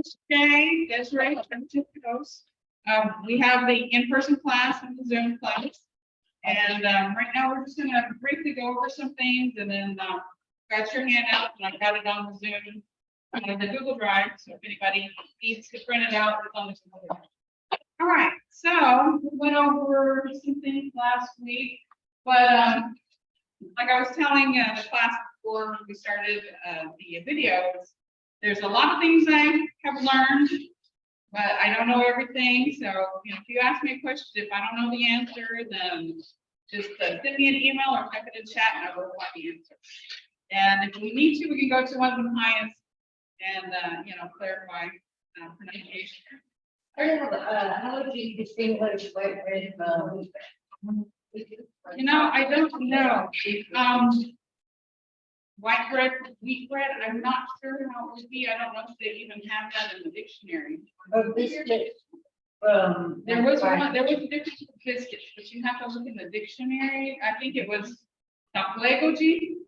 Okay, Desiree, we have the in-person class and the Zoom class. And right now, we're just gonna briefly go over some things and then got your handout and I got it on the Zoom, the Google Drive. So if anybody needs to print it out, it's on the Google Drive. All right, so we went over some things last week, but like I was telling the class before we started the videos, there's a lot of things I have learned, but I don't know everything. So if you ask me a question, if I don't know the answer, then just send me an email or type it in chat and I will find the answer. And if we need to, we can go to one of the highest and clarify pronunciation. How would you distinguish white bread from wheat bread? I don't know. White bread, wheat bread, I'm not sure how it would be. I don't know if they even have that in the dictionary. Or biscuit There was a difference with biscuits, but you have to look in the dictionary. I think it was taplegogy.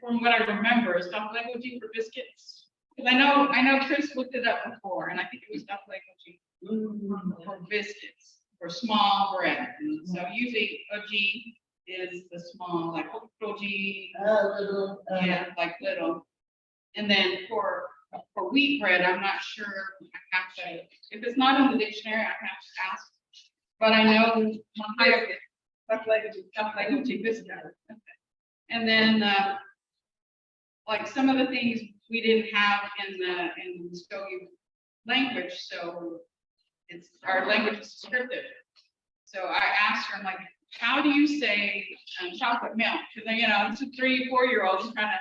From what I remember, is taplegogy for biscuits. Because I know Chris looked it up before, and I think it was taplegogy for biscuits for small bread. So usually oji is the small, like hokoji. little. Yeah, like little. And then for wheat bread, I'm not sure. I have to, if it's not in the dictionary, I have to ask. But I know Mvhayv biscuit. And then like some of the things we didn't have in the Mvskoke language, so our language is descriptive. So I asked her, I'm like, how do you say chocolate milk? Because it's a 3-4-year-old trying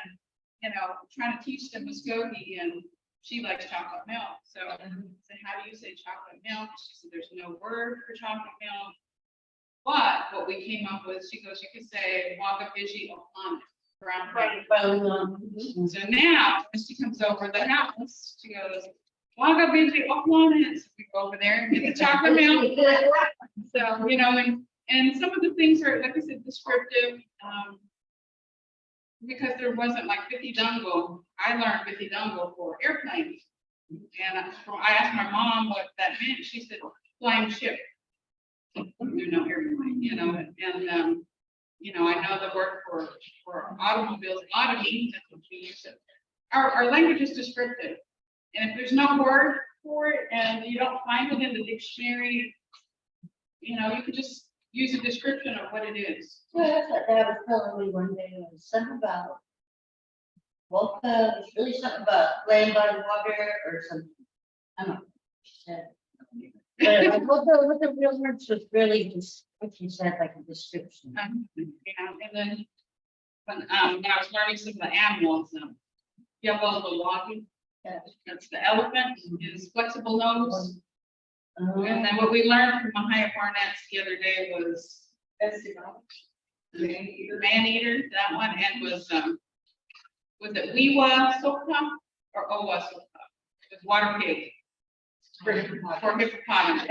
to teach them Mvskoke, and she likes chocolate milk. So I said, how do you say chocolate milk? She said, there's no word for chocolate milk. But what we came up with, she goes, you could say wagabiji oplanet, brown bread. So now when she comes over the house, she goes, wagabiji oplanet. So we go over there and get the chocolate milk. So and some of the things are, like I said, descriptive, because there wasn't like Mvhayv. I learned Mvhayv for airplanes. And I asked my mom what that meant. She said, flying ship. There's no airplane, and I know the word for automobiles, automy, that's what we use it. Our language is descriptive. And if there's no word for it and you don't find it in the dictionary, you could just use a description of what it is. Well, that's what Dad was telling me one day. It was something about it's really something about laying by the water or something. I don't know. She said. But what the real words was really just what you said, like a description. And then when I was learning some of the animals, Yabba, that's the elephant, is flexible nose. And then what we learned from Mvhayv the other day was the man-eater, that one, and was it Wiwa Soka or Owa Soka? It was water pig. For hippopotamus.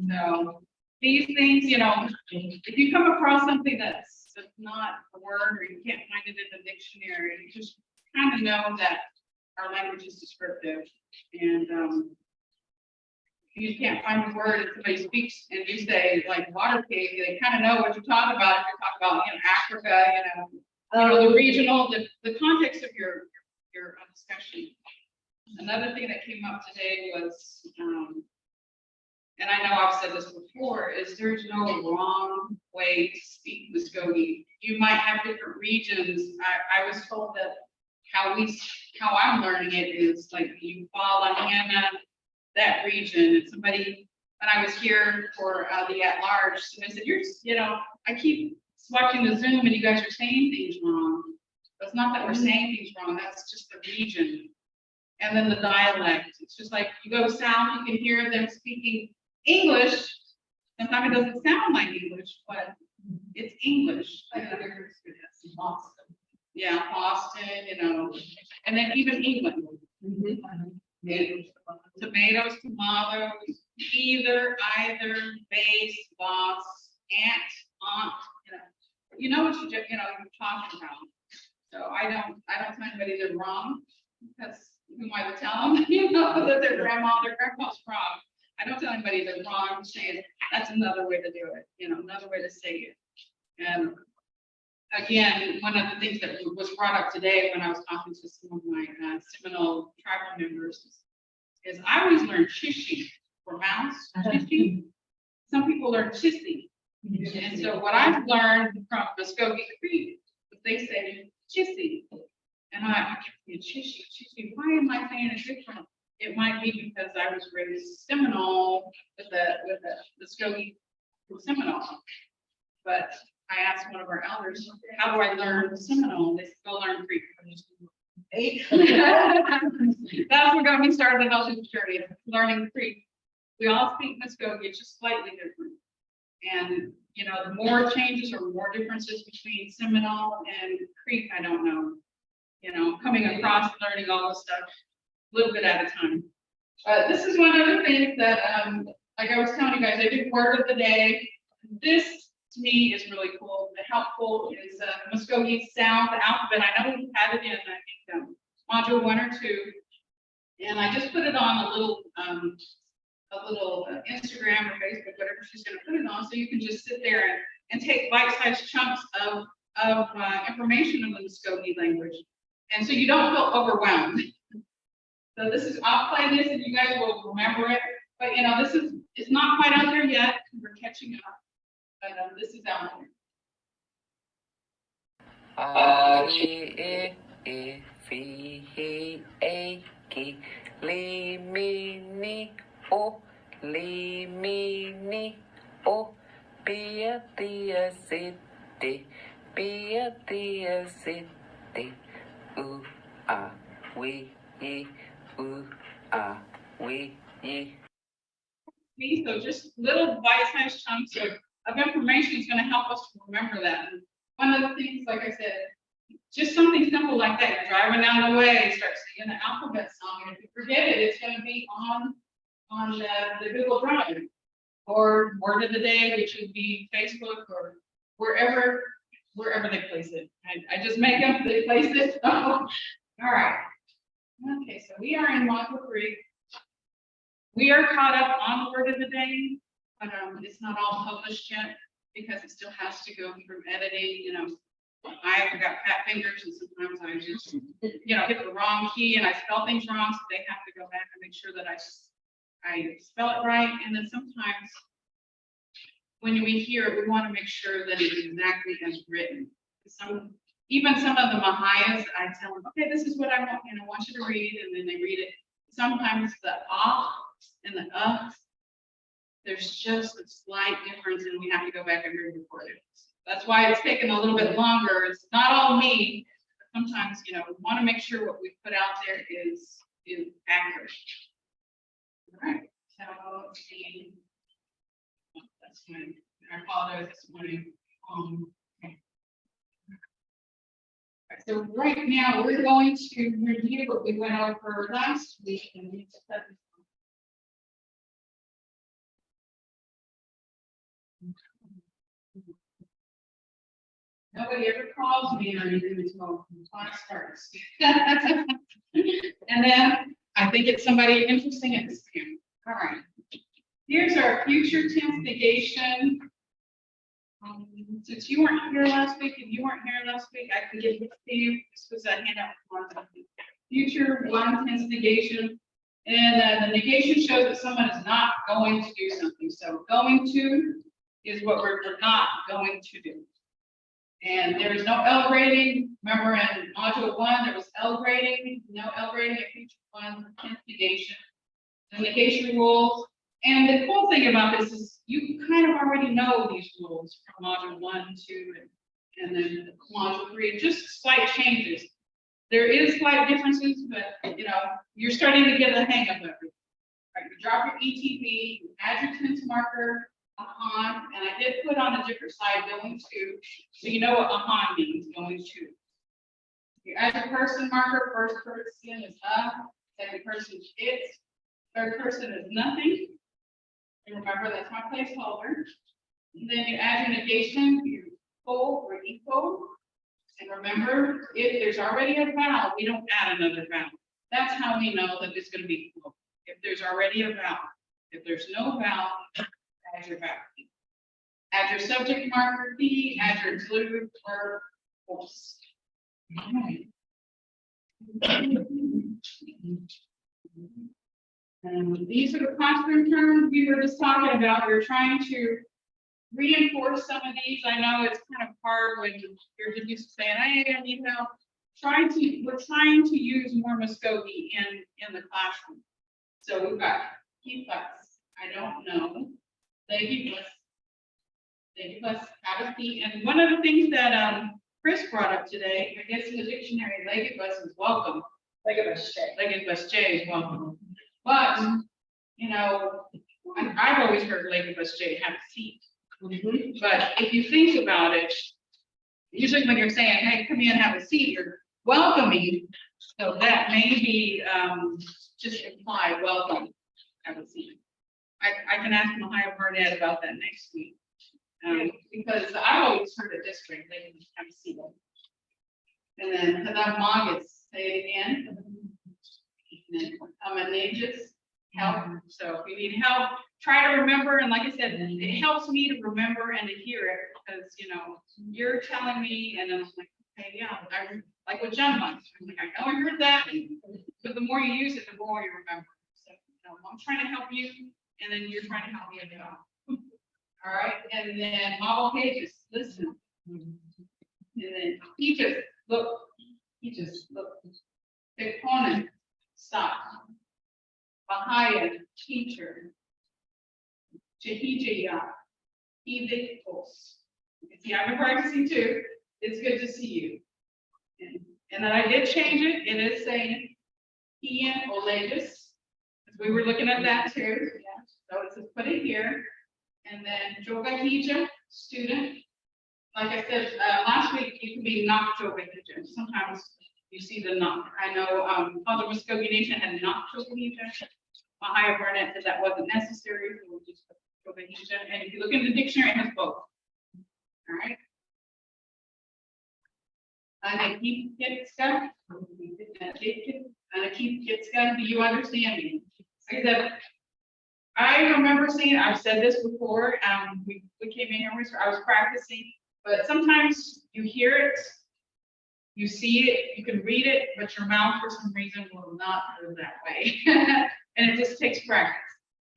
So these things, if you come across something that's not a word or you can't find it in the dictionary, you just kind of know that our language is descriptive. And you can't find the word if somebody speaks and you say like water pig, they kind of know what you're talking about. If you're talking about Africa, the regional, the context of your discussion. Another thing that came up today was, and I know I've said this before, is there's no wrong way to speak Mvskoke. You might have different regions. I was told that how I'm learning it is like you fall on Hannah, that region, and somebody, when I was here for the at-large, somebody said, I keep watching the Zoom and you guys are saying things wrong. It's not that we're saying things wrong, that's just the region. And then the dialect, it's just like you go south, you can hear them speaking English. Sometimes it doesn't sound like English, but it's English. Boston. Yeah, Boston, and then even England. Tomatoes, tomatoes, either, base, boss, aunt, you know what you're talking about. So I don't tell anybody they're wrong. because who am I to tell them, you know, that their grandpa's wrong. I don't tell anybody they're wrong. I'm saying that's another way to do it, you know, another way to say it. And again, one of the things that was brought up today when I was talking to some of my Seminole tribal members is I always learned chishi for mouse, chishi. Some people learn chissy. And so what I've learned from Mvskoke Creek, they say chissy. And I kept saying chishi, why am I saying it different? It might be because I was raised Seminole with the Mvskoke Seminole. But I asked one of our elders, how do I learn Seminole? They said, go learn Creek. That's what got me started on this journey, learning Creek. We all speak Mvskoke, it's just slightly different. And, you know, the more changes or more differences between Seminole and Creek, I don't know. You know, coming across, learning all this stuff, a little bit at a time. This is one of the things that, like I was telling you guys, I did word of the day. This to me is really cool. The helpful is Mvskoke sound alphabet. I know we had it in, I think, module 1 or 2, and I just put it on a little Instagram or Facebook, whatever she's going to put it on, so you can just sit there and take bite-sized chunks of information in the Mvskoke language, and so you don't feel overwhelmed. So this is, I'll play this, and you guys will remember it. But you know, it's not quite out there yet. We're catching up. But this is out there. So just little bite-sized chunks of information is going to help us to remember that. And one of the things, like I said, just something simple like that. You're driving down the way, start singing the alphabet song, and if you forget it, it's going to be on the Google Drive or Word of the Day, which would be Facebook or wherever they place it. I just make up they place it. All right. Okay, so we are in module 3. We are caught up on the Word of the Day, but it's not all published yet because it still has to go through editing. You know, I've got fat fingers, and sometimes I just, you know, hit the wrong key and I spell things wrong, so they have to go back and make sure that I spell it right. And then sometimes when we hear it, we want to make sure that it's exactly as written. Even some of the Mvhayvs, I tell them, okay, this is what I want you to read, and then they read it. Sometimes the and the there's just a slight difference, and we have to go back and re-record it. That's why it's taken a little bit longer. It's not all me. Sometimes, you know, we want to make sure what we put out there is accurate. All right. So let's see. That's fine. I apologize this morning. Okay. So right now we're going to review what we went over last week, and we nobody ever calls me or anything until class starts. And then I think it's somebody interesting at this camp. All right. Here's our future tense negation. Since you weren't here last week, and you weren't here last week, I can give it to you. This was a handout for future 1 tense negation. And the negation shows that someone is not going to do something. So going to is what we're not going to do. And there is no L grading. Remember in module 1, there was L grading, no L grading at future 1 tense negation. The negation rules. And the cool thing about this is you kind of already know these rules from module 1, 2, and then module 3, just slight changes. There is slight differences, but you know, you're starting to get the hang of everything. Right, you drop your ETB, you add your tense marker, ahan, and I did put on a different side, going to, so you know what ahan means, going to. You add your person marker, first person is second person is it, third person is nothing. And remember, that's my placeholder. And then you add your negation, your full or equal. And remember, if there's already a vowel, we don't add another vowel. That's how we know that it's gonna be full. If there's already a vowel. If there's no vowel, add your vowel. Add your subject marker P, add your include verb force. And these are the classroom terms we were just talking about. We're trying to reinforce some of these. I know it's kind of hard when you're just used to saying, hey, I need help. We're trying to use more Mvskoke in the classroom. So we've got keep us. I don't know. They give us how to see. And one of the things that Chris brought up today, I guess in the dictionary, legibus is welcome. Legibus J is welcome. But, you know, I've always heard legibus J have a seat. But if you think about it, usually when you're saying, hey, come in and have a seat, you're welcoming. So that may be just implied welcome, have a seat. I can ask Mvhayv Burnett about that next week. Because I've always heard it this way, they can have a seat. And then Hadam Magas, say it again. And then Amanejas, help. So if you need help, try to remember. And like I said, it helps me to remember and to hear it because, you know, you're telling me and then I'm like, okay, yeah, I like with John once. I'm like, I know I heard that. But the more you use it, the more you remember. So, you know, I'm trying to help you and then you're trying to help me as well. All right. And then model pages, listen. And then teachers, look. Teachers, look. Exponent, stop. Bahaya, teacher. Jahijaya, edictos. See, I've been practicing too. It's good to see you. And then I did change it. It is saying Ian Olegus. We were looking at that too. Yeah. So it says put it here. And then Jogahija, student. Like I said last week, you can be not Jogahija. Sometimes you see the not. I know Father Mvskoke Nation had not Jogahija. Mvhayv Burnett said that wasn't necessary. So we'll just put Jogahija. And if you look in the dictionary, it has both. All right. And I keep Getska. And I keep Getska. Do you understand me? Like I said, I remember seeing, I've said this before, we came in here, I was practicing, but sometimes you hear it, you see it, you can read it, but your mouth for some reason will not move that way. And it just takes practice.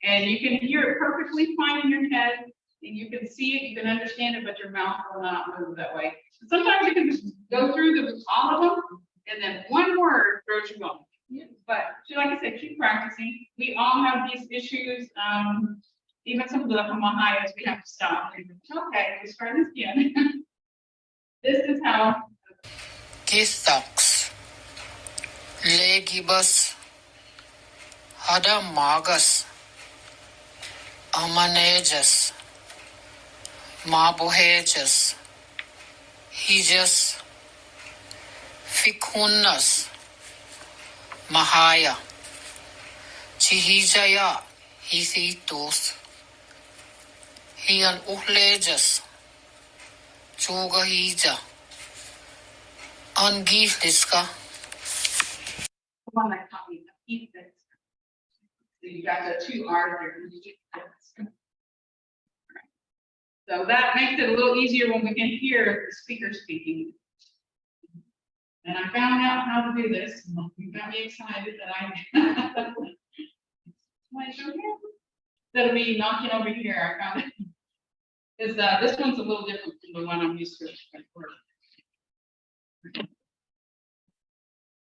And you can hear it perfectly fine in your head, and you can see it, you can understand it, but your mouth will not move that way. Sometimes you can just go through all of them, and then one word throws you off. But like I said, keep practicing. We all have these issues. Even some of the Mvhayvs, we have to stop. Okay, let's try this again. This is how. Kistox, legibus, Hadamagas, Amanejas, Mabuhejas, Hijas, Ficunus, Mahaya, Chihijaya, Hithitos, Hian Uhlejas, Chugahija, Angihliska. One that copy, keep this. So you got the two R's there. So that makes it a little easier when we can hear the speaker speaking. And I found out how to do this. You got me excited that I. Instead of me knocking over here, I found it. Is this one's a little different from the one I'm used to at work.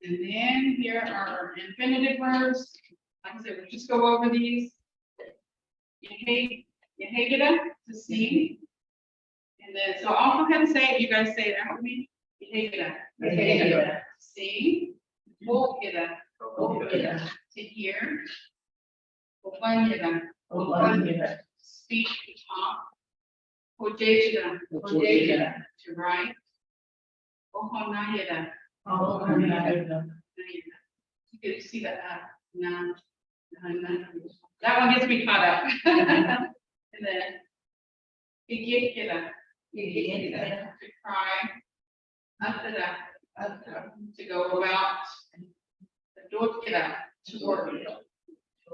And then here are our infinitive verbs. Like I said, we'll just go over these. Yehegeda, to see. And then, so I'll go ahead and say it. You guys say it after me. Yehegeda. See. Volgeda. To hear. Opanyeda. Speak, to talk. Hojejeda. To write. Ohonayeda. You can see that. That one gets me caught up. And then to cry. To go about. Adoptera.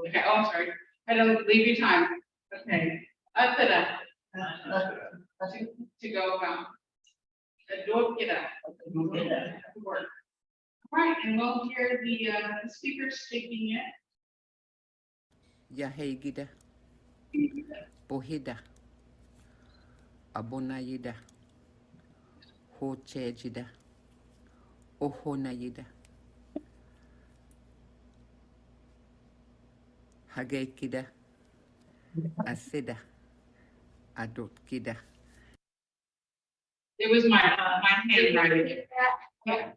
Okay, oh, I'm sorry. I don't leave you time. Okay. Atara. To go about. Adoptera. Word. All right, and we'll hear the speakers speaking it. Yahegida, Bohida, Abonayida, Hochejida, Ohonayida, Hagekida, Asida, Adotkida. It was my handwriting. Yeah.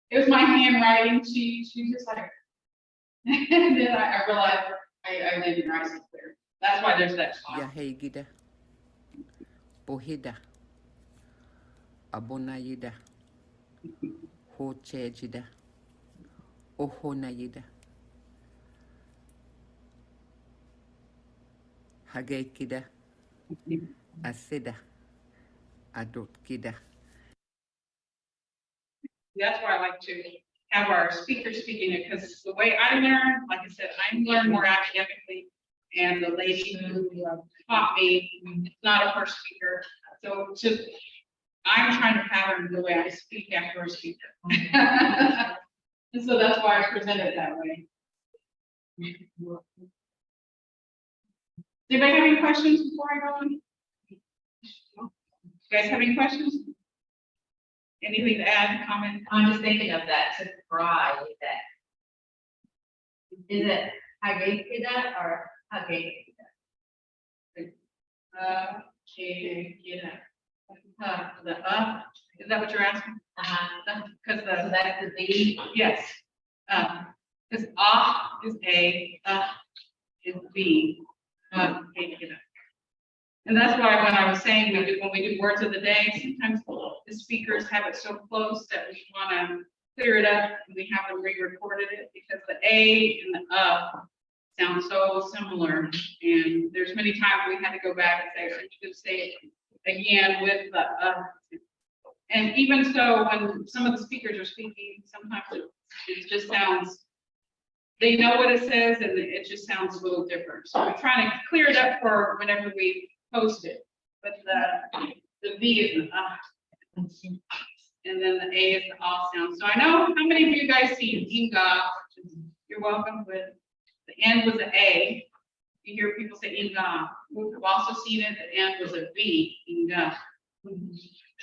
It was my handwriting. She just like, and then I realized I didn't write it clear. That's why there's that spot. Yahegida, Bohida, Abonayida, Hochejida, Ohonayida, Hagekida, Asida, Adotkida. That's why I like to have our speakers speaking it, because the way I learn, like I said, I learn more academically. And the lady who taught me is not a first speaker. So I'm trying to pattern the way I speak after a speaker. And so that's why I present it that way. Anybody have any questions before I go on? You guys have any questions? Anything to add, comment? I'm just thinking of that to fry that. Is it Hagekida or Hagekida? Okay, yeah. Is that what you're asking? Because So that's the B. yes. Because is A, is B. Okay, get it. And that's why when I was saying when we do words of the day, sometimes the speakers have it so close that we want to clear it up and we haven't re-recorded it because the A and the sound so similar. And there's many times we had to go back and say, so you could say it again with the And even so, when some of the speakers are speaking, sometimes it just sounds, they know what it says and it just sounds a little different. So we're trying to clear it up for whenever we post it. But the V is the and then the A is the sound. So I know how many of you guys see Inga. You're welcome. With the end was an A. You hear people say Inga. We've also seen it. The end was a V. Inga.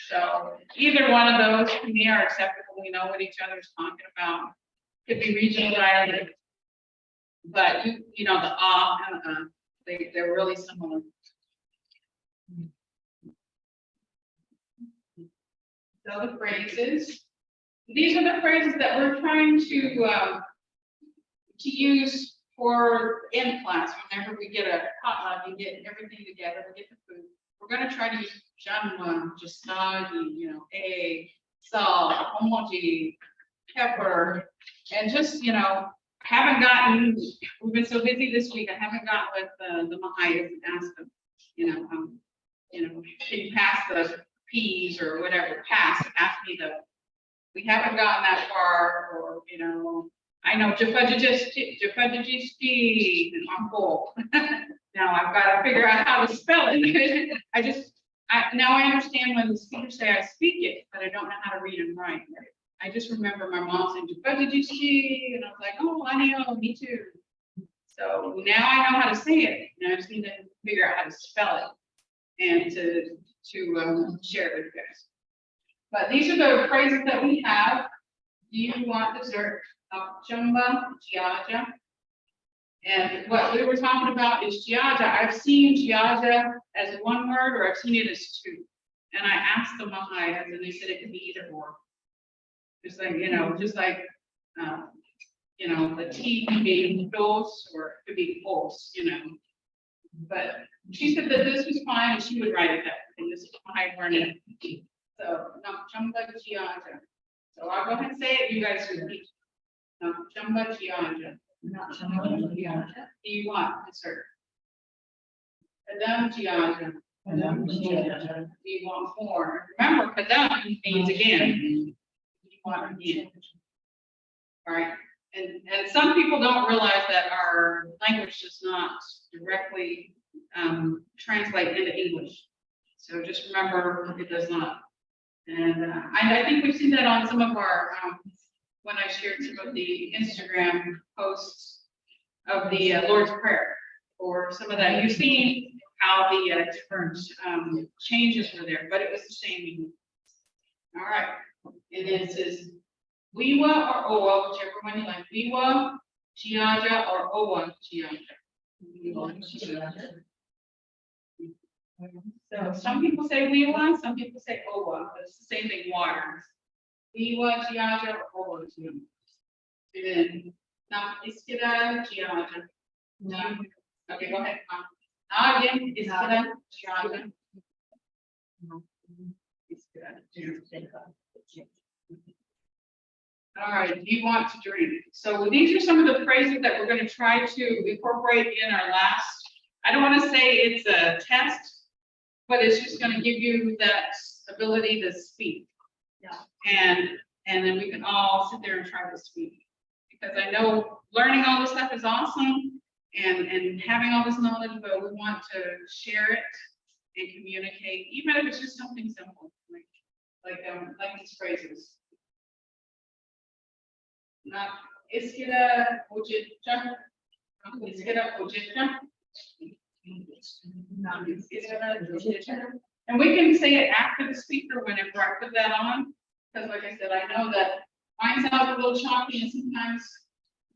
So either one of those to me are acceptable. We know what each other's talking about. Could be regional dialect, but you know the and they're really similar. So the phrases. These are the phrases that we're trying to use for in class. Whenever we get a potluck and get everything together, we get the food. We're going to try to use janma, jasagi, egg, salt, homoji, pepper, and just, we've been so busy this week, I haven't gotten with the Mvhayv and asked them, can you pass the peas or whatever, ask me we haven't gotten that far, or, I know Jaffajisti, and I'm full. Now I've got to figure out how to spell it. Now I understand when the speakers say I speak it, but I don't know how to read and write. I just remember my mom saying Jaffajisti, and I was like, oh, I know, me too. So now I know how to say it. Now I just need to figure out how to spell it and to share it with you guys. But these are the phrases that we have. Do you want dessert? Chumba, Giaja. And what we were talking about is Giaja. I've seen Giaja as one word, or I've seen it as two. And I asked the Mvhayv, and they said it could be either or. Just like, the T can be dos, or it could be false, But she said that this was fine, and she would write it that way. And this is why I learned it. So, Chumba, Giaja. So I'll go ahead and say it. You guys repeat. Chumba, Giaja. Do you want dessert? Kadam Giaja. Do you want more? Remember, Kadam means again. Do you want again? All right. And some people don't realize that our language does not directly translate into English. So just remember, it does not. And I think we've seen that on some of our, when I shared some of the Instagram posts of the Lord's Prayer, or some of that. You've seen how the different changes were there, but it was the same meaning. All right. And then it says, Wiwa or Owa, whichever one you like. Wiwa, Chiaja, or Owa, Chiaja. So some people say Wiwa, some people say Owa, but it's the same thing, water. Wiwa, Chiaja, or Owa, Chiaja. And then, now, Iskida, Chiaja. No. Okay, go ahead. Again, Iskida, Chiaja. All right, do you want to drink? So these are some of the phrases that we're going to try to incorporate in our last. I don't want to say it's a test, but it's just going to give you that ability to speak. Yeah. And then we can all sit there and try to speak. Because I know learning all this stuff is awesome and having all this knowledge, but we want to share it and communicate, even if it's just something simple, like these phrases. Iskira ojitja. Iskira ojitja. And we can say it after the speaker whenever I put that on, because like I said, I know that mine sounds a little choppy and sometimes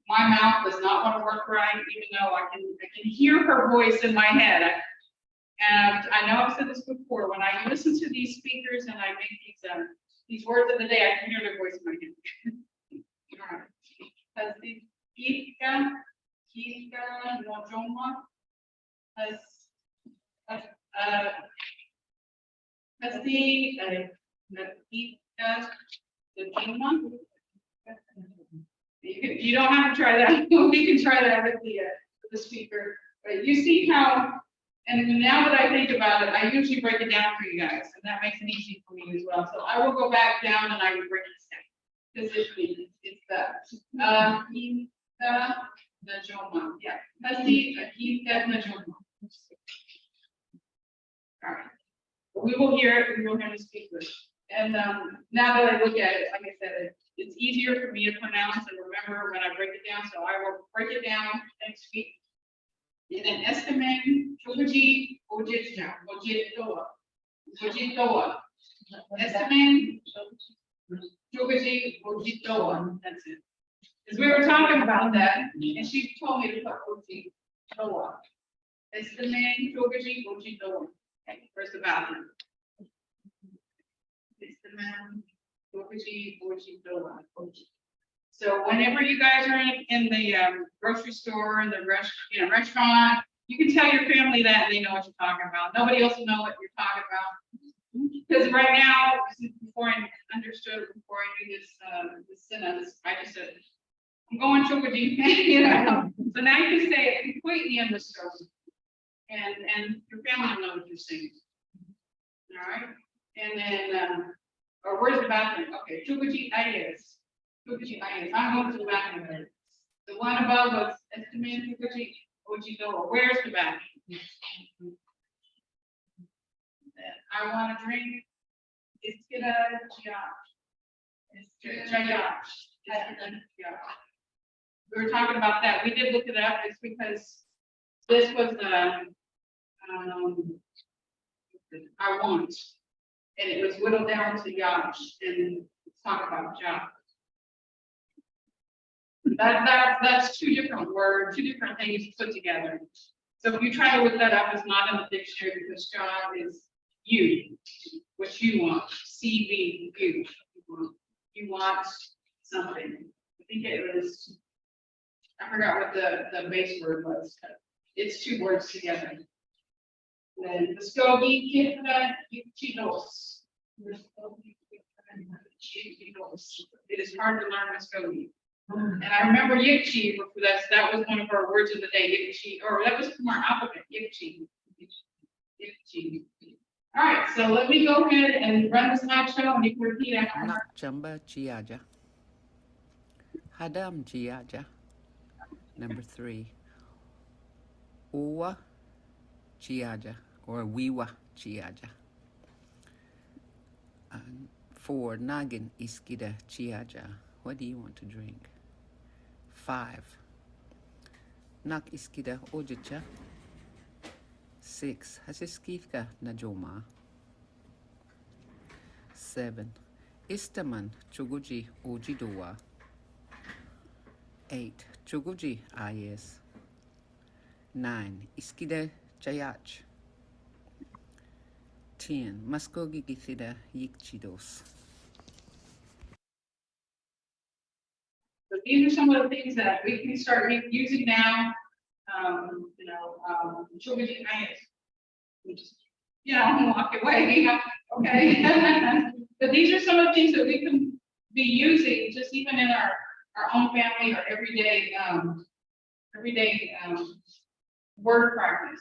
my mouth does not want to work right, even though I can hear her voice in my head. And I know I've said this before, when I listen to these speakers and I make these words of the day, I can hear their voice in my head. All right. Has the Kika Nojoma has the Kika Nojoma. You don't have to try that. We can try that with the speaker. But you see how, and now that I think about it, I usually break it down for you guys, and that makes it easy for me as well. So I will go back down and I will break it down. Because it's that. Kika Najoma. Yeah. That's the Kika Najoma. All right. We will hear it. We will hear the speaker. And now that I look at it, like I said, it's easier for me to pronounce and remember when I break it down. So I will break it down next week. And then estimate, Chogaji, Ojitja, Ojitoa, Ojitoa. Estimate, Chogaji, Ojitoa. That's it. Because we were talking about that, and she told me to put Ojitoa. Estimate, Chogaji, Ojitoa. Okay, where's the bathroom? Estimate, Chogaji, Ojitoa. So whenever you guys are in the grocery store, in the restaurant, you can tell your family that and they know what you're talking about. Nobody else will know what you're talking about. Because right now, before I understood, before I knew this sentence, I just said, I'm going Chogaji, you know. So now you can say it completely in the store. And your family will know what you're saying. All right. And then, or where's the bathroom? Okay, Chogaji Ayes. I'm going to the bathroom. The one above was estimated Ojito. Where's the bathroom? I want to drink. It's gonna We were talking about that. We did look it up. It's because this was I want, and it was whittled down to Yash, and let's talk about Jah. That's two different words, two different things put together. So if you try to look that up, it's not in the dictionary because God is you, what you want. CV, you. You want something. I think it was, I forgot what the base word was. It's two words together. Then Mvskoke, Chitos. It is hard to learn Mvskoke. And I remember Yikchi, that was one of our words of the day, Yikchi, or that was from our alphabet, Yikchi. Yikchi. All right, so let me go ahead and run the slideshow and you can repeat after her. Nak chamba chiaja. Hadam Jiaja. Number 3, Owa Jiaja or Wiwa Jiaja. 4, Nagin Iskida Chiaja. What do you want to drink? 5, Nak Iskida Ojicha. 6, Hasiskifka Najoma. 7, Istaman Chuguji Ojidowa. 8, Chuguji Ayes. 9, Iskida Chayach. 10, Mvskoke Githida Yikchidos. So these are some of the things that we can start using now. Children, walk away, okay. But these are some of the things that we can be using just even in our own family or everyday word practice.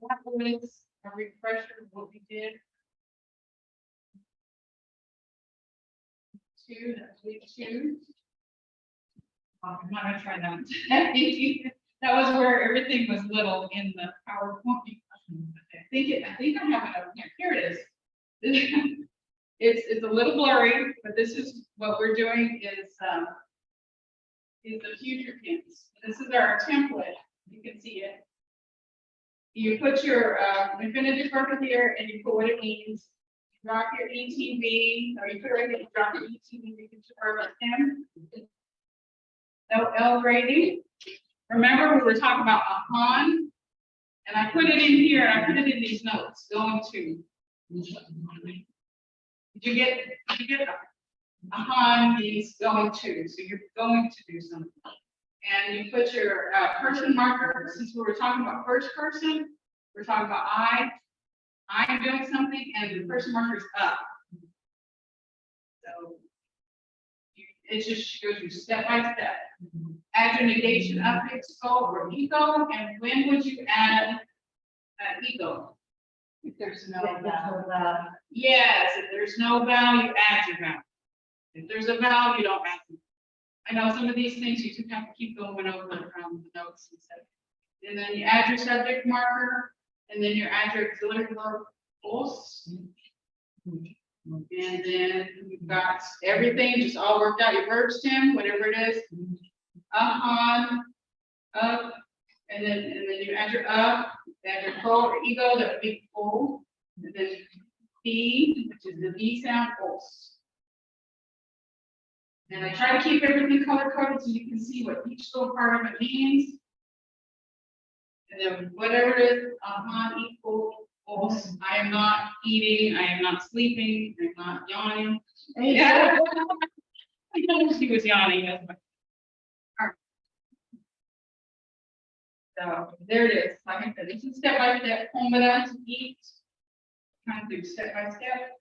That was a refresher of what we did. 2, that's week 2. I'm not gonna try that. That was where everything was little in the PowerPoint. I think I have it up here. Here it is. It's a little blurry, but this is what we're doing is the future tense. This is our template. You can see it. You put your infinitive verb here and you put what it means. Drop your ETV, or you put it right here, drop your ETV, you can verb him. No L grading. Remember, we were talking about upon, and I put it in here, I put it in these notes, going to. Did you get that? Upon means going to, so you're going to do something. And you put your person marker, since we were talking about first person, we're talking about I'm doing something, and the person marker is up. So it just shows you step by step. Add your negation up, Mvskoke or ego, and when would you add ego? If there's no vowel. Yes, if there's no vowel, you add your vowel. If there's a vowel, you don't add them. I know some of these things you have to keep going over the notes and stuff. And then you add your subject marker, and then you add your auxiliary verb os. And then you've got everything just all worked out, your verb stem, whatever it is. On, up, and then you add your up, add your pro or ego, that would be full. And then B, which is the V sound, os. And I try to keep everything color coded so you can see what each little part of it means. And then whatever it is, equal, os. I am not eating, I am not sleeping, I'm not yawning. Yeah. I know she was yawning. That's my... So there it is. Like I said, this is step by step. Homada to eat. Kind of do step by step.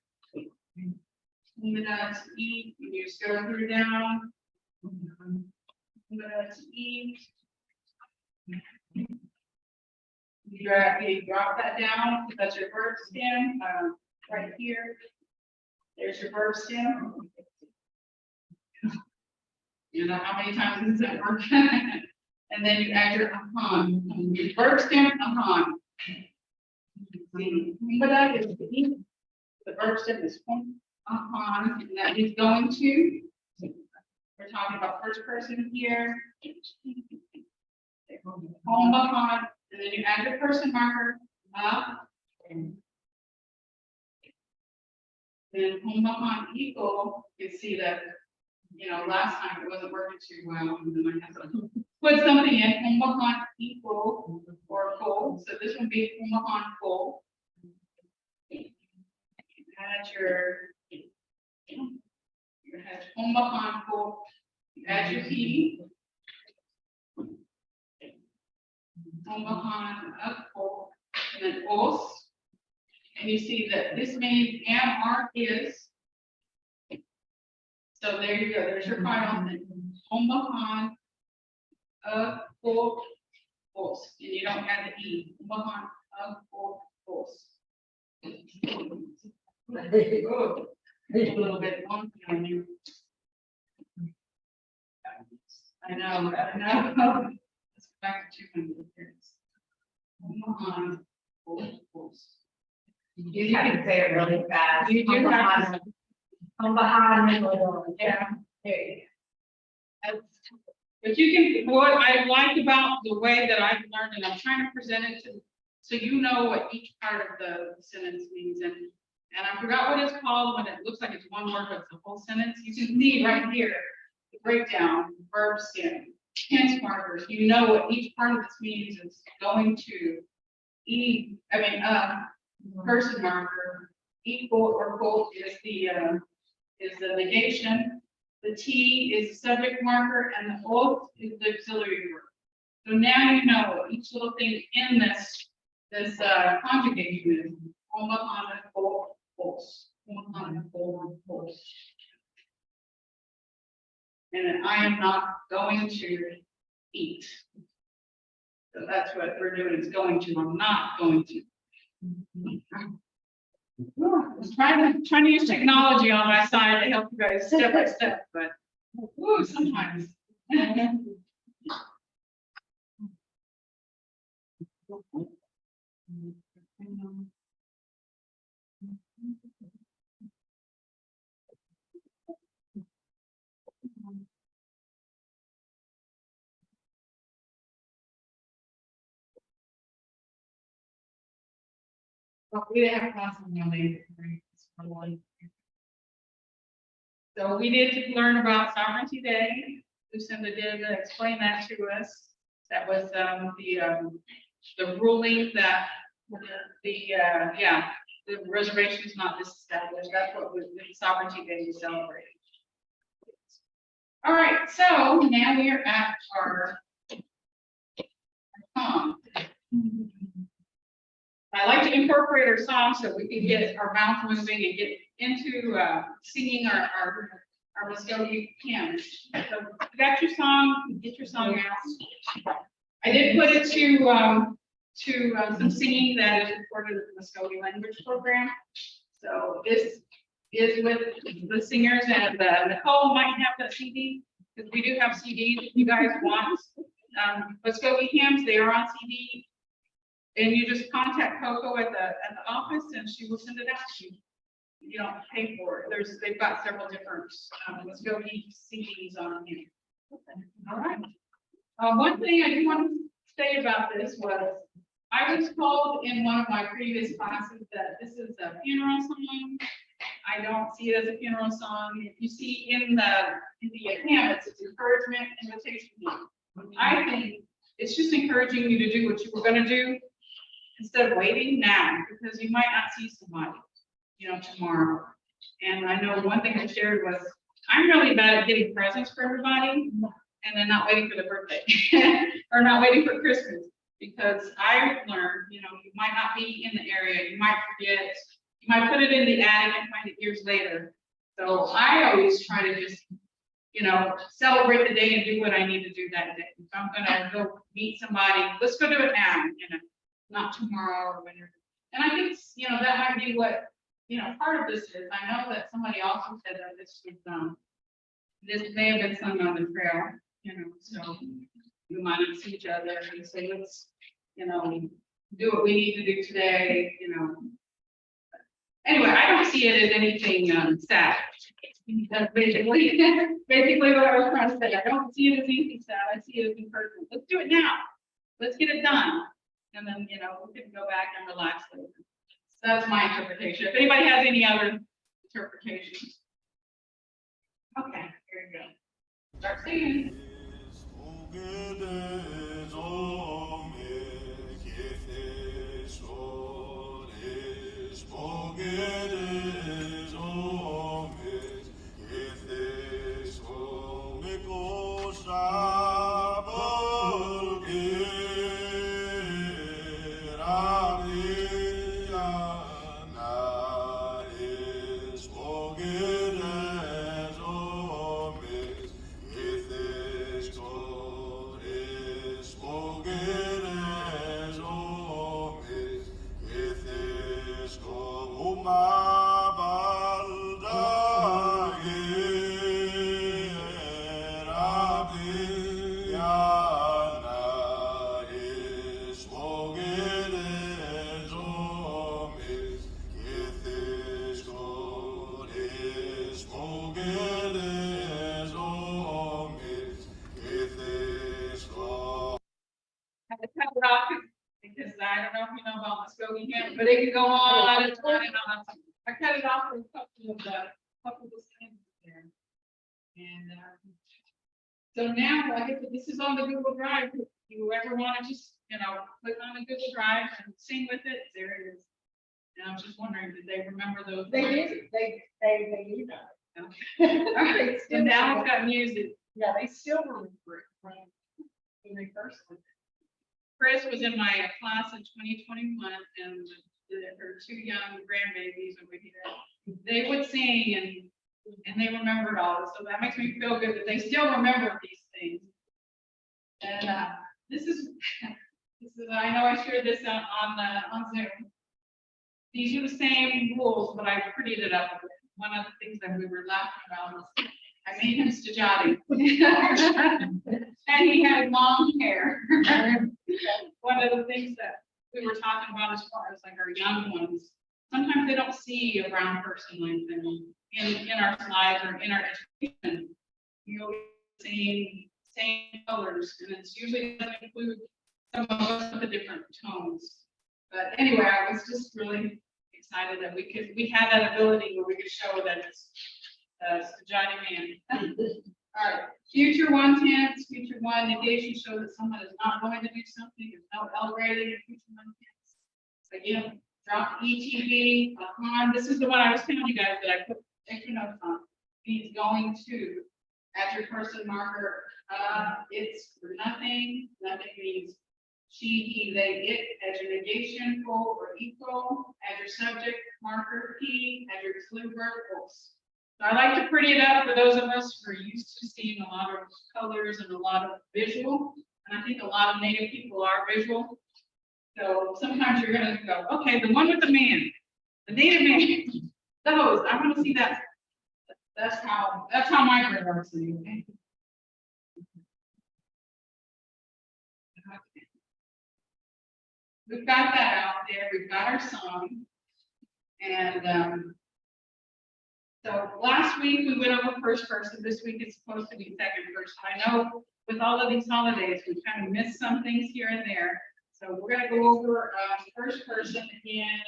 Homada to eat. You just go through down. Homada to eat. You drop that down. That's your verb stem right here. There's your verb stem. You know how many times does that work? And then you add your upon. Your verb stem upon. Homada is to eat. The verb stem is upon, and that is going to. We're talking about first person here. Home upon. And then you add your person marker up. And then home upon equal, you see that, last time it wasn't working too well. And then I have to put something in home upon equal or full. So this would be home upon full. Add your home upon full. Add your P. Mvhayv up full, and then os. And you see that this means am, are, is. So there you go, there's your final thing. Ombahan, full, and you don't add the E. Ombahan, full. A little bit wonky on you. I know. Let's go back to 200 here. Ombahan, full. You can say it really fast. You do have to. Yeah. There you But you can, what I like about the way that I've learned, and I'm trying to present it to, so you know what each part of the sentence means, and I forgot what it's called when it looks like it's one word, but it's a whole sentence. You can see right here, the breakdown, verb stem, tense markers, you know what each part of this means is going to person marker, equal or both is the negation. The T is the subject marker, and the oath is the auxiliary verb. So now you know each little thing in this conjugation is Ombahan, false. And then I am not going to eat. So that's what we're doing, is going to, I'm not going to. I'm trying to use technology on my side to help you guys step by step, but sometimes. Well, we didn't have classes on Monday. So we did learn about Sovereignty Day. Lucinda did explain that to us. That was the ruling that the reservation is not disestablished. That's what the Sovereignty Day we celebrate. All right, so now we are at our song. I like to incorporate our songs so we can get our mouth moving and get into singing our Mvskoke hymns. So you got your song, get your song out. I did put it to some singing that is recorded in the Mvskoke language program. So this is with the singers, and Nicole might have that CD, because we do have CDs if you guys want. Mvskoke hymns, they are on CD. And you just contact Coco at the office, and she will send it out to you. You don't pay for it. They've got several different Mvskoke CDs on here. All right. One thing I do want to say about this was I was told in one of my previous classes that this is a funeral song. I don't see it as a funeral song. If you see in the hymn, it's encouragement, invitation. I think it's just encouraging you to do what you were going to do, instead of waiting now, because you might not see somebody, tomorrow. And I know one thing I shared was, I'm really bad at getting presents for everybody and then not waiting for the birthday or not waiting for Christmas, because I've learned, you might not be in the area, you might forget, you might put it in the attic and find it years later. So I always try to just, celebrate the day and do what I need to do that day. If I'm gonna go meet somebody, let's go do it now, not tomorrow or whenever. And I think, that might be what, part of this is. I know that somebody also said that this may have been sung on the trail, so we might not see each other and say, let's, do what we need to do today, Anyway, I don't see it as anything sad. That's basically what I was trying to say. I don't see it as anything sad. I see it as encouragement. Let's do it now. Let's get it done. And then, we can go back and relax later. So that's my interpretation. If anybody has any other interpretations. Okay, here we go. Start singing. know if you know about Mvskoke hymn, but it could go on and on and on. I cut it off with a couple of the sentences there. And, so now, like, this is on the Google Drive. If you ever want to just, click on the Google Drive and sing with it, there it is. And I was just wondering, did they remember those? They lines? do, they use that. Okay. All right, so now I've got music. Yeah, they still remember it when they first went. Chris was in my class in 2021, and her two young grandbabies over here, they would sing and they remembered all this. So that makes me feel good that they still remember these things. And this is, I know I shared this on Zoom. These are the same rules, but I prettied it up. One of the things that we were laughing about was I made him Stajati. And he had long hair. One of the things that we were talking about as far as like our young ones, sometimes they don't see a brown person like them in our slides or in our education. Same colors, and it's usually doesn't include some of us with the different tones. But anyway, I was just really excited that we had that ability where we could show that it's Stajati man. All right, future one tense, future one negation show that someone is not going to do something. There's no L rating in future one tense. Again, drop ETB upon. This is the one I was telling you guys that I put extra notes on. He's going to as your person marker. It's for nothing. Nothing means she, he, they, it as your negation, full or equal. As your subject marker, he. As your exclude verb, false. So I like to pretty it up for those of us who are used to seeing a lot of colors and a lot of visual. And I think a lot of Native people are visual. So sometimes you're going to go, okay, the one with the man, the Native man, those, I want to see that. That's how my brain works. Okay. We've got that out there. We've got our song. And so last week we went over first person. This week it's supposed to be second person. I know with all of these holidays, we kind of missed some things here and there. So we're going to go over first person again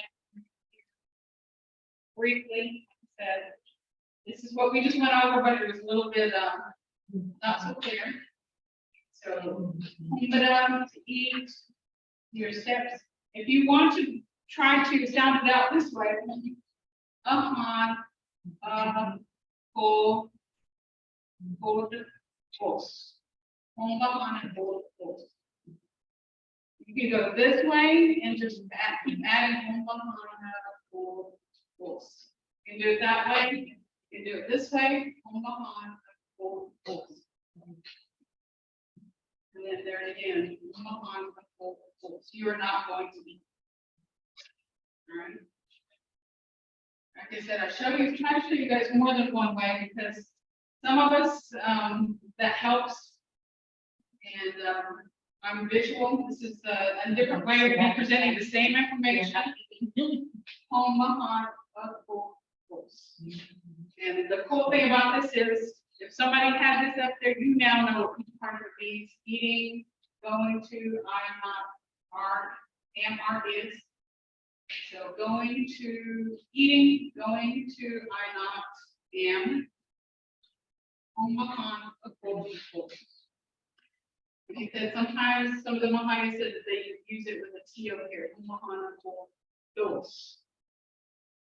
briefly. This is what we just went over, but it was a little bit not so clear. So, to eat your steps. If you want to try to sound it out this way, upon, full, force. You can go this way and just keep adding full force. You can do it that way. You can do it this way. Full force. And then there it again. Full force. You are not going to be. All right. Like I said, try to show you guys more than one way because some of us that helps. And I'm visual. This is a different way of me presenting the same information. And the cool thing about this is, if somebody had this up there, you now know what each part of it means. Eating, going to, I'm not, are is. So going to, eating, going to, I not, am. Because sometimes some of the Mvhayv said that they use it with a T over here.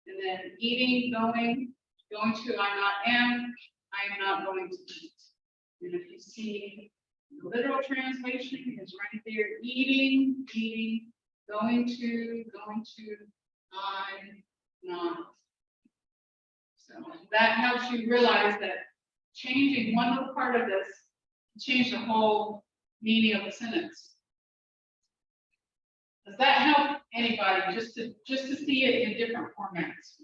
And then eating, going to, I'm not, am. I am not going to eat. And if you see the literal translation, it's right there. Eating, going to, I'm not. So that helps you realize that changing one little part of this change the whole meaning of the sentence. Does that help anybody just to see it in different formats?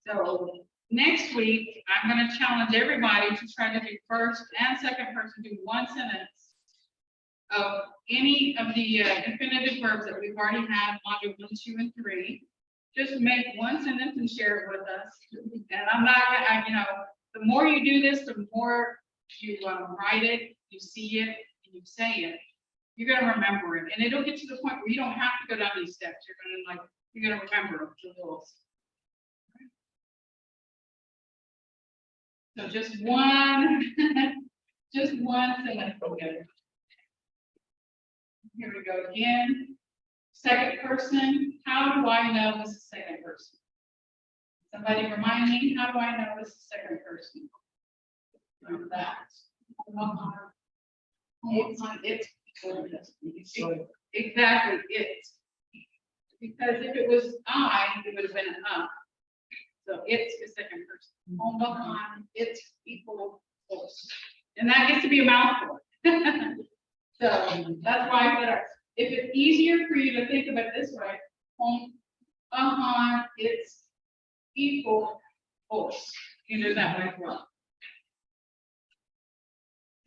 So next week, I'm going to challenge everybody to try to do first and second person, do one sentence of any of the infinitive verbs that we've already had, module 1, 2, and 3. Just make one sentence and share it with us. And I'm not, the more you do this, the more you write it, you see it, and you say it. you're gonna remember it, and it'll get to the point where you don't have to go down these steps. You're gonna remember the rules. So just one, just one sentence together. Here we go again. Second person, how do I know this is second person? Somebody remind me, how do I know this is second person? Remember that. Exactly, it's. Because if it was I, it would have been an up. So it's the second person. On behind, it's equal force. And that gets to be a mouthful. So that's why I said, if it's easier for you to think of it this way, on behind, it's equal force. You can do that way as well.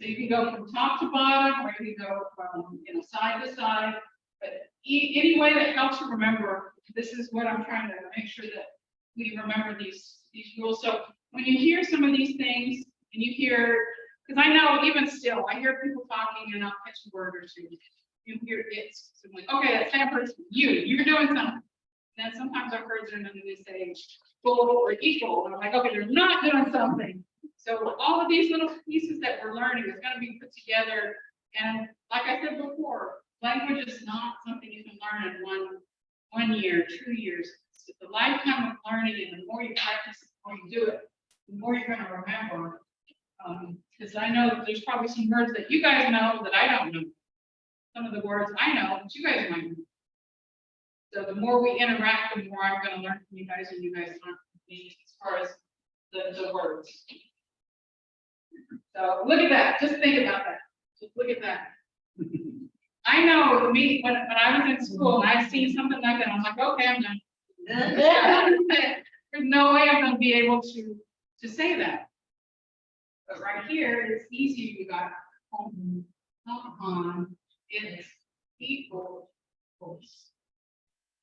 So you can go from top to bottom, or you can go from side to side. But any way that helps you remember, this is what I'm trying to make sure that we remember these rules. So when you hear some of these things, and you hear, because I know even still, I hear people talking and I'll catch a word or two. You hear it's, so I'm like, okay, that's same person, you're doing something. And then sometimes I've heard them and they say full or equal, and I'm like, okay, they're not doing something. So all of these little pieces that we're learning is going to be put together. And like I said before, language is not something you can learn in one year, 2 years. It's a lifetime of learning, and the more you practice, the more you do it, the more you're going to remember. Because I know that there's probably some words that you guys know that I don't know. Some of the words I know that you guys might know. So the more we interact, the more I'm going to learn from you guys, and you guys learn from me as far as the words. So look at that. Just think about that. Just look at that. I know me when I was in school and I'd seen something like that, I'm like, okay, I'm done. There's no way I'm going to be able to say that. But right here, it's easy. You got on. It's equal force.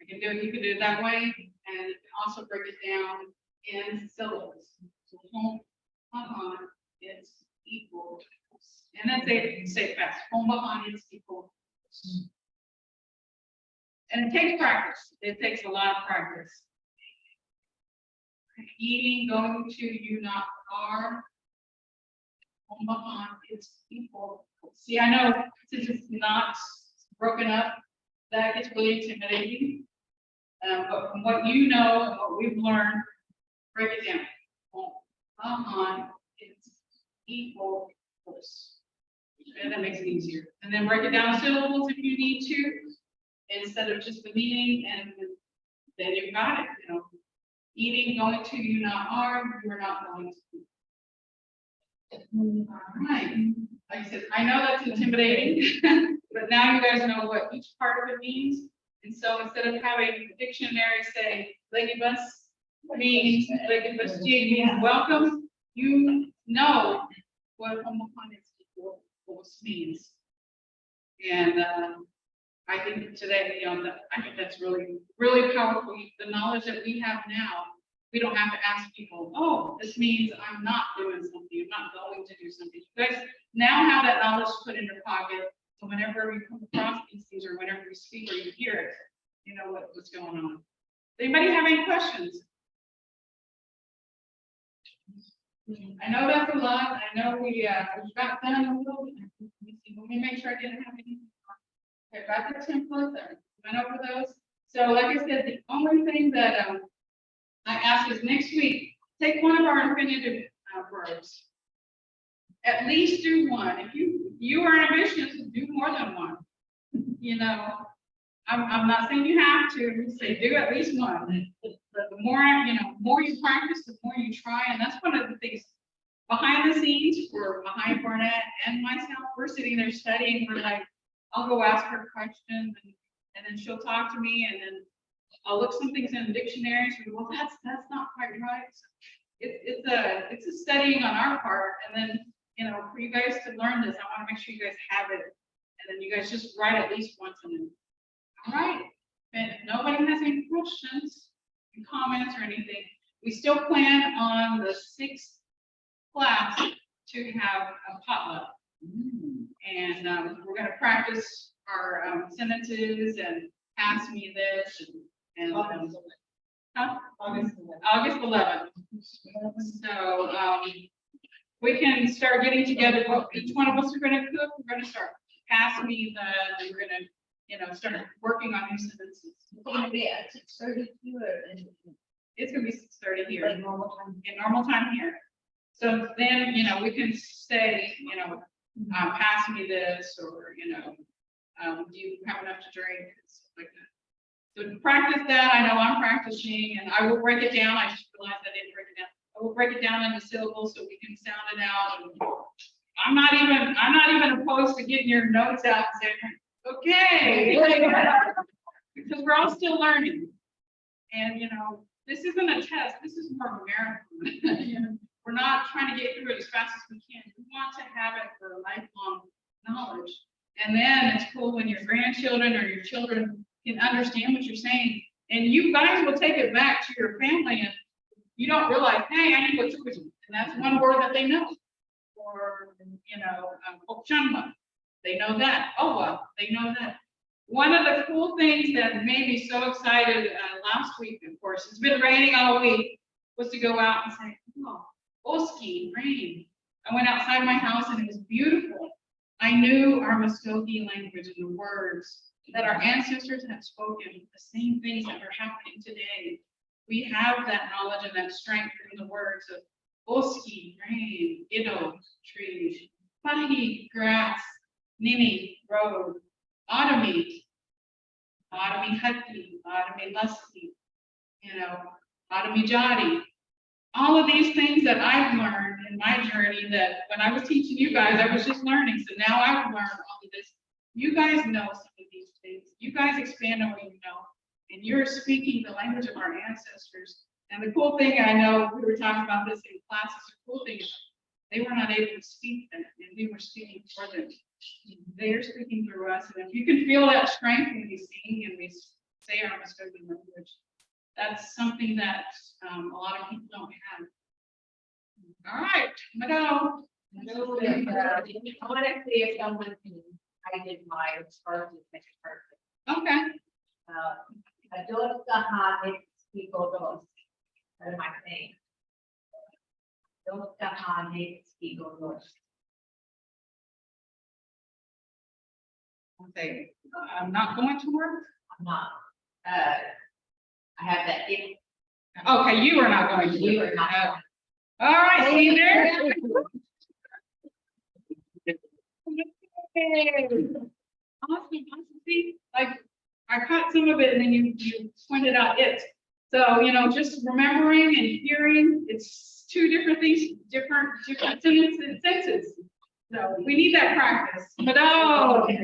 You can do it that way, and also break it down in syllables. So on, it's equal. And then say it fast. On, it's equal. And it takes practice. It takes a lot of practice. Eating, going to, you not are. On, it's equal. See, I know since it's not broken up, that gets really intimidating. But from what you know and what we've learned, break it down. On, it's equal force. And that makes it easier. And then break it down syllables if you need to, instead of just the meaning, and then you've got it. Eating, going to, you not are, you are not going to. All right. Like I said, I know that's intimidating, but now you guys know what each part of it means. And so instead of having a dictionary say, Legibus means welcome, you know what homophonics means. And I think today, I think that's really, really powerful. The knowledge that we have now, we don't have to ask people, oh, this means I'm not doing something, I'm not going to do something. You guys now have that knowledge to put in your pocket. So whenever you come across these things, or whenever you speak or you hear it, you know what's going on. Anybody have any questions? I know that's a lot. I know we got done a little bit. Let me make sure I didn't have any. Okay, got the template there. Went over those. So like I said, the only thing that I ask is next week, take one of our infinitive verbs. At least do one. If you are ambitious, do more than one. I'm not saying you have to say do at least one. But the more more you practice, the more you try, and that's one of the things behind the scenes for Mvhayv Barnett and myself. We're sitting there studying. We're like, I'll go ask her questions, and then she'll talk to me, and then I'll look some things in the dictionary. She goes, well, that's not quite right. So it's a studying on our part, and then for you guys to learn this, I want to make sure you guys have it, and then you guys just write at least once in it. All right. And if nobody has any questions, comments, or anything, we still plan on the 6th class to have a potluck. And we're going to practice sentences and pass me this and huh? August 11th. So, we can start getting together, what each one of us are gonna cook, we're gonna start pass me the, and we're gonna, start working on new sentences. It's gonna be at 6:30 here, and It's gonna be 6:30 here. like normal time. In normal time here. So then, we can say, pass me this, or, do you have enough to drink, and stuff like that. So practice that. I know I'm practicing, and I will break it down. I just realized I didn't break it down. I will break it down into syllables so we can sound it out. And I'm not even opposed to getting your notes out and saying, okay, because we're all still learning. And, this isn't a test. This is more of a marathon. We're not trying to get through it as fast as we can. We want to have it for lifelong knowledge. And then it's cool when your grandchildren or your children can understand what you're saying. And you guys will take it back to your family, and you don't realize, hey, I need what's and that's one word that they know. Or, Okchanma, they know that. Oh, well, they know that. One of the cool things that made me so excited last week, of course, it's been raining all week, was to go out and say, oh, Oski, rain. I went outside my house and it was beautiful. I knew our Mvskoke language and the words that our ancestors had spoken, the same things that are happening today. We have that knowledge and that strength in the words of Oski, rain, Ido, tree, Pahi, grass, Nini, road, Automate, Hati, Automate Lusty, Automate Jati. All of these things that I've learned in my journey, that when I was teaching you guys, I was just learning. So now I've learned all of this. You guys know some of these things. You guys expand on what you know. And you're speaking the language of our ancestors. And the cool thing, I know we were talking about this in classes, the cool thing is they were not able to speak that, and we were speaking for them. They're speaking through us. And if you can feel that strength when we sing and we say our Mvskoke language, that's something that a lot of people don't have. All right, Mado. I want to see if someone can, I did my first and second person. Okay. Dos Gahanes Pico Dos. That is my thing. Dos Gahanes Pico Dos. Okay. I'm not going to work. I'm not, I have that if Okay, you are not going to. you work. are not. All right, see you there. Awesome. See, like I caught some of it, and then you pointed out it. So just remembering and hearing, it's two different things, different senses. So we need that practice. Mado. Awesome.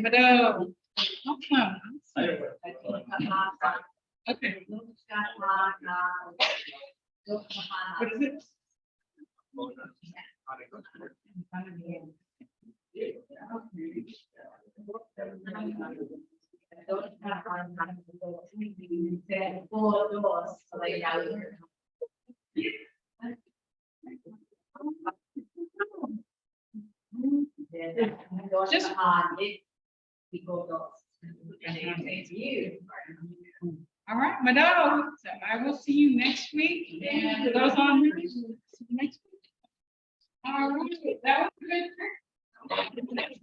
Okay. What is it? Just you. All right, Mado. So I will see you next week. And for those on here, see you next week. All right, that was good.